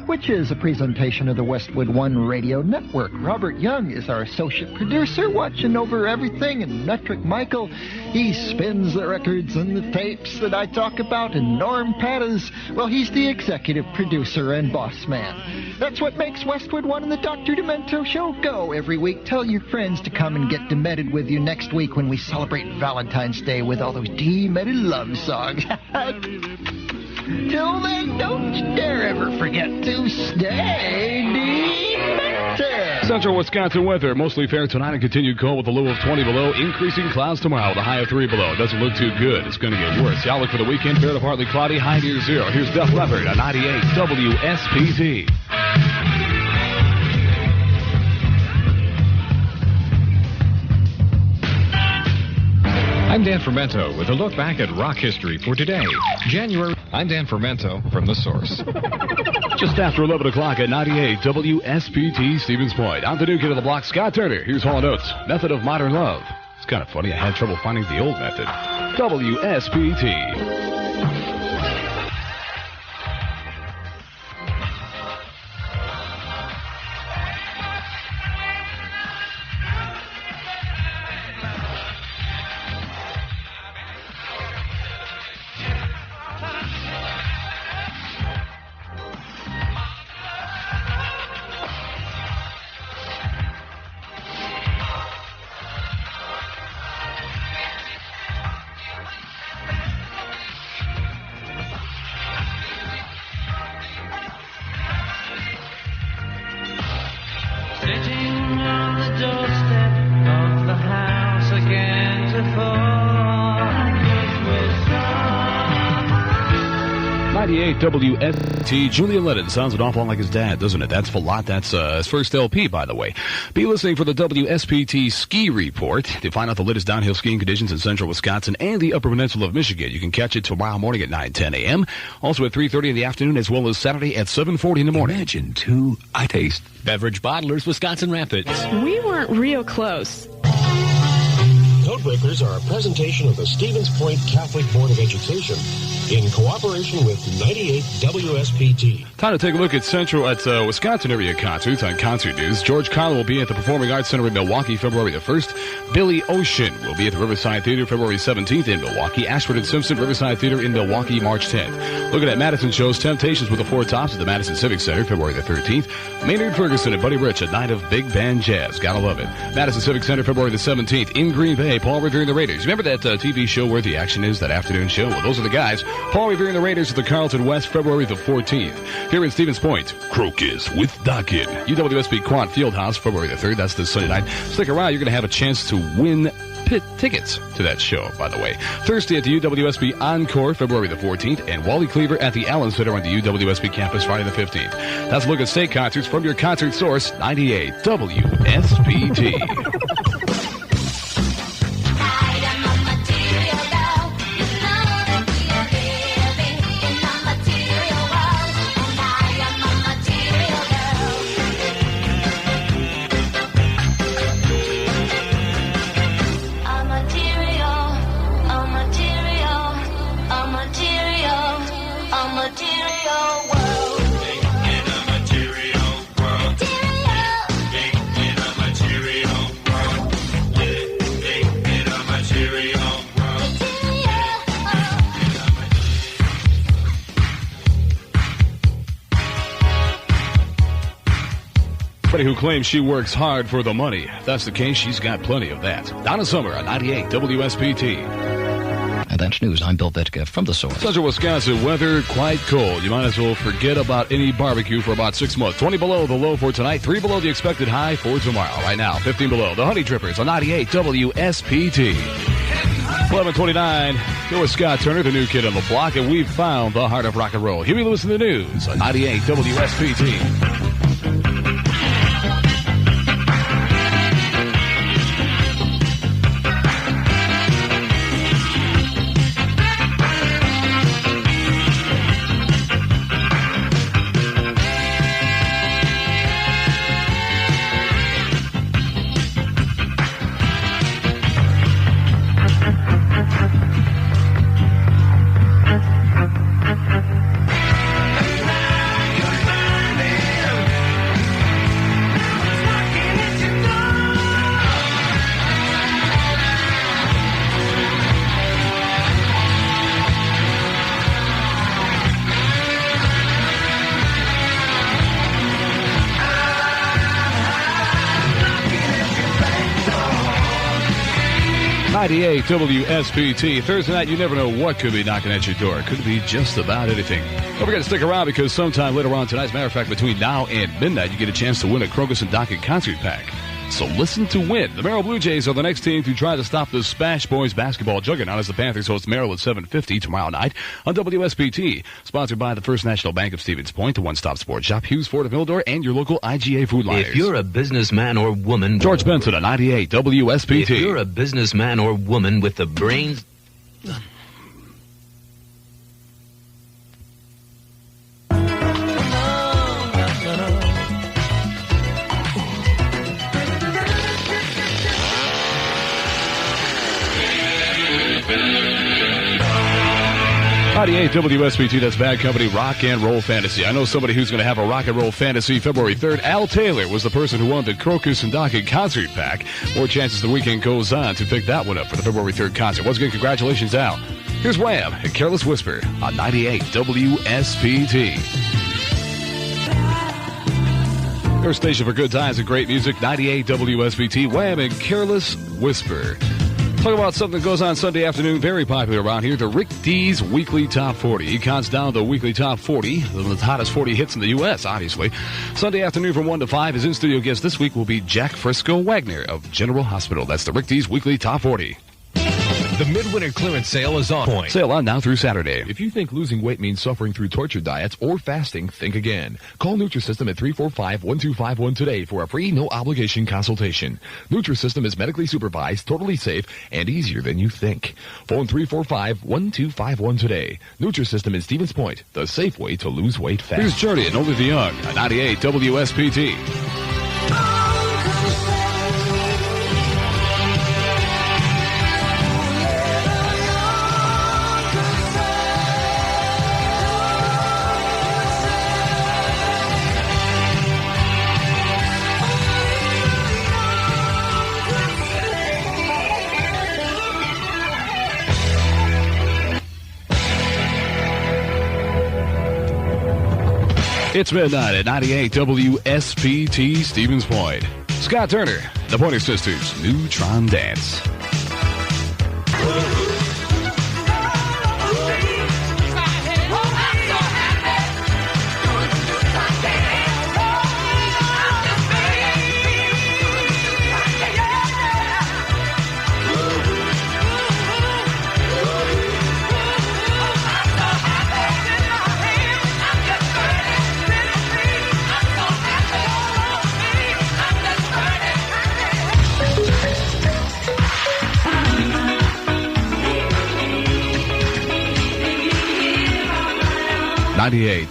which is a presentation of the Westwood One Radio Network. Robert Young is our associate producer, watching over everything, and Metric Michael, he spins the records and the tapes that I talk about, and Norm Pattas, well, he's the executive producer and boss man. That's what makes Westwood One and the Dr. Demento Show go every week. Tell your friends to come and get demented with you next week when we celebrate Valentine's Day with all those demented love songs. Till then, don't you dare ever forget to stay demented. Central Wisconsin weather, mostly fair tonight and continued cold with a low of 20 below. Increasing clouds tomorrow with a high of 3 below. Doesn't look too good. It's going to get worse. The outlook for the weekend, fair to partly cloudy, high near 0. Here's Def Leppard on 98 WSPT. I'm Dan Fermento with a look back at rock history for today, January. I'm Dan Fermento from The Source. Just after 11 o'clock at 98 WSPT Stevens Point. On the new kid of the block, Scott Turner. Here's Hall & Oates, Method of Modern Love. It's kind of funny. I had trouble finding the old method. WSPT. Sitting on the doorstep of the house again to fall with 98 WSPT. Julian Lennon sounds an awful lot like his dad, doesn't it? That's a lot. That's his first LP, by the way. Be listening for the WSPT Ski Report to find out the latest downhill skiing conditions in central Wisconsin and the Upper Peninsula of Michigan. You can catch it tomorrow morning at 9:10 a.m., also at 3:30 in the afternoon, as well as Saturday at 7:40 in the morning. Imagine two I taste. Beverage Bottlers, Wisconsin Rapids. We weren't real close. Codebreakers are a presentation of the Stevens Point Catholic Board of Education in cooperation with 98 WSPT. Time to take a look at Wisconsin area concerts on Concert News. George Carlin will be at the Performing Arts Center in Milwaukee February the 1st. Billy Ocean will be at the Riverside Theater February 17th in Milwaukee. Ashford and Simpson Riverside Theater in Milwaukee March 10th. Looking at Madison shows, Temptations with the Four Tops at the Madison Civic Center February the 13th. Maynard Ferguson and Buddy Rich, a night of big band jazz. Gotta love it. Madison Civic Center February the 17th. In Green Bay, Paul Revere and the Raiders. Remember that TV show Where the Action Is, that afternoon show? Well, those are the guys. Paul Revere and the Raiders at the Carlton West February the 14th. Here in Stevens Point, Crocus with Dockett. UWSP Quant Fieldhouse February the 3rd. That's this Sunday night. Stick around. You're going to have a chance to win tickets to that show, by the way. Thursday at the UWSP Encore February the 14th. And Wally Cleaver at the Allen Center on the UWSP campus Friday the 15th. That's a look at state concerts from your concert source, 98 WSPT. Who claims she works hard for the money. If that's the case, she's got plenty of that. Donna Summer on 98 WSPT. And that's news. I'm Bill Vitka from The Source. Central Wisconsin weather, quite cold. You might as well forget about any barbecue for about 6 months. 20 below the low for tonight, 3 below the expected high for tomorrow. Right now, 15 below. The Honey Drippers on 98 WSPT. 11:29. Here was Scott Turner, the new kid on the block, and we've found the heart of rock and roll. Huey Lewis in the news on 98 WSPT. 98 WSPT. Thursday night, you never know what could be knocking at your door. Could be just about anything. Don't forget to stick around because sometime later on tonight, as a matter of fact, between now and midnight, you get a chance to win a Crocus and Dockett concert pack. So listen to win. The Merrill Blue Jays are the next team to try to stop the Spash Boys basketball juggernaut as the Panthers host Merrill at 7:50 tomorrow night on WSPT. Sponsored by the First National Bank of Stevens Point, the one-stop sports shop, Hughes, Ford of Mildor, and your local IGA Food Liners. If you're a businessman or woman... George Benson on 98 WSPT. If you're a businessman or woman with the brains... 98 WSPT, that's Bad Company, Rock and Roll Fantasy. I know somebody who's going to have a Rock and Roll Fantasy February 3rd. Al Taylor was the person who won the Crocus and Dockett concert pack. More chances the weekend goes on to pick that one up for the February 3rd concert. Once again, congratulations, Al. Here's Wham and Careless Whisper on 98 WSPT. Your station for good times and great music, 98 WSPT, Wham and Careless Whisper. Talk about something that goes on Sunday afternoon, very popular around here, the Rick D's Weekly Top 40. He counts down the Weekly Top 40, the hottest 40 hits in the U.S., obviously. Sunday afternoon from 1 to 5, his in-studio guest this week will be Jack Frisco Wagner of General Hospital. That's the Rick D's Weekly Top 40. The midwinter clearance sale is on point. Sale on now through Saturday. If you think losing weight means suffering through torture diets or fasting, think again. Call Nutrisystem at 345-1251 today for a free, no-obligation consultation. Nutrisystem is medically supervised, totally safe, and easier than you think. Phone 345-1251 today. Nutrisystem in Stevens Point, the safe way to lose weight fast. Here's Journey and Older the Young on 98 WSPT. It's midnight at 98 WSPT Stevens Point. Scott Turner, the Pointer Sisters, Neutron Dance.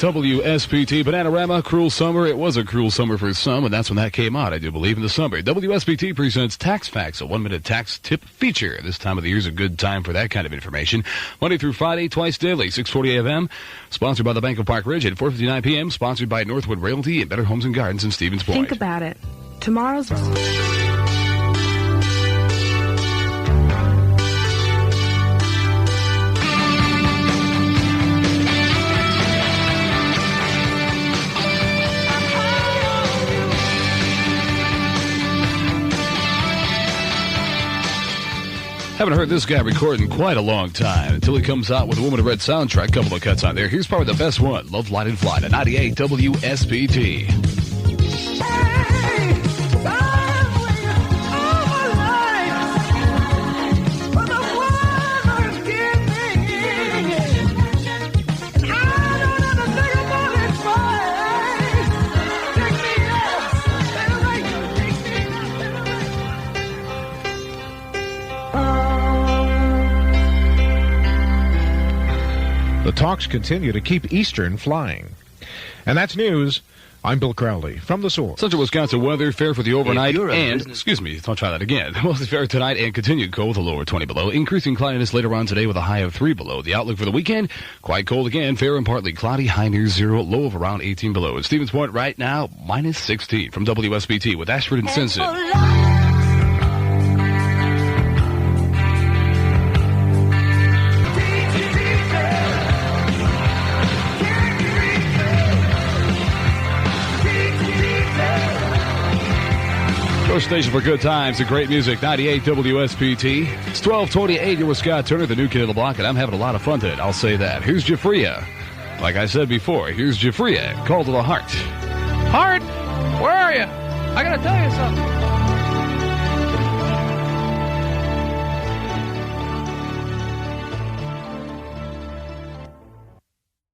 WSPT, Bananarama, Cruel Summer. It was a cruel summer for some, and that's when that came out, I do believe, in the summer. WSPT presents Tax Facts, a 1-minute tax tip feature. This time of the year is a good time for that kind of information. Monday through Friday, twice daily, 6:40 a.m. Sponsored by the Bank of Park Ridge at 4:59 p.m. Sponsored by Northwood Realty and Better Homes and Gardens in Stevens Point. Think about it. Tomorrow's... Haven't heard this guy record in quite a long time until he comes out with a Woman in Red soundtrack. Couple of cuts on there. Here's probably the best one. Love, Light, and Fly to 98 WSPT. The talks continue to keep Eastern flying. And that's news. I'm Bill Crowley from the Source. Central Wisconsin weather, fair for the overnight and, excuse me, don't try that again. Mostly fair tonight and continued cold with a lower 20 below. Increasing cloudiness later on today with a high of 3 below. The outlook for the weekend, quite cold again, fair and partly cloudy, high near 0, low of around 18 below. At Stevens Point right now, minus 16 from WSPT with Ashford and Simpson. station for good times and great music, 98 WSPT. It's 1228. You're with Scott Turner, the new kid of the block, and I'm having a lot of fun today. I'll say that. Here's Jafria. Like I said before, here's Jafria, Call to the Heart. Heart, where are you? I gotta tell you something.